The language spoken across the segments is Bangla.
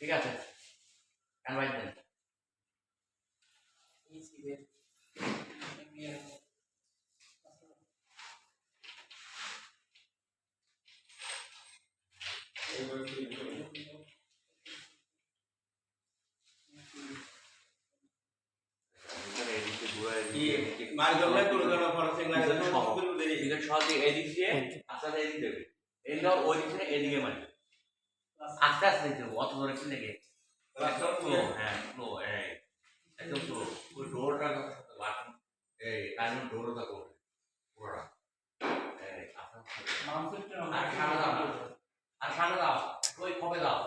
ঠিক আছে কানবাই দেন এদিক দিয়ে আস্তে আস্তে এদিক দেবে এই ধর ওই দিক থেকে এদিকে মারি আস্তে আস্তে দেবো অত ধরে কি লেগে স্লো হ্যাঁ স্লো একদম স্লো ওই ডোরটা বাটন এই কারণ ডোরটা করবে পুরোটা আর সামনে দাও ওই খপে দাও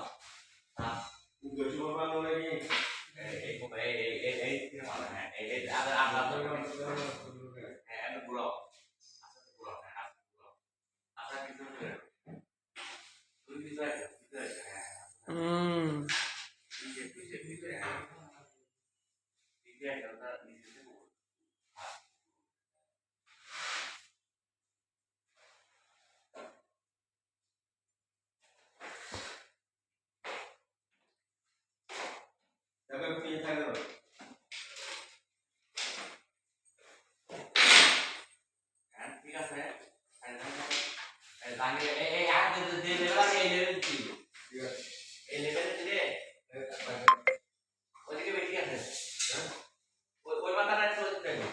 ঠিক আছে এই আগে যে লেভেল আছে এই লেভেল কি এই লেভেল থেকে ওইদিকে বেশি আছে ওই মাথাটা চলে যাবে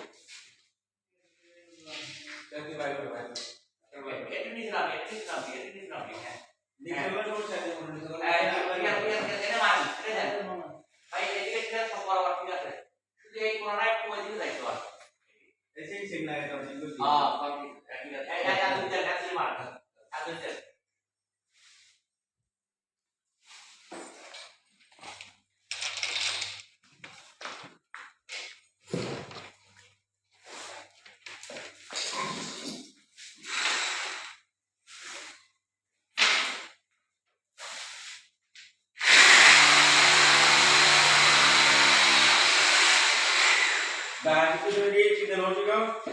এটি নিচে নামবে হ্যাঁ নিচে সমস্যা নেই এটা মারি এটা দেন ভাই এদিকে ঠিক আছে বরাবর ঠিক আছে শুধু এই কোণায় ওই দিকে যাইতে হবে এই সিগন্যাল এটা কিন্তু ঠিক আছে এই আদুল মার আদুল Dan itu dia kita launch juga.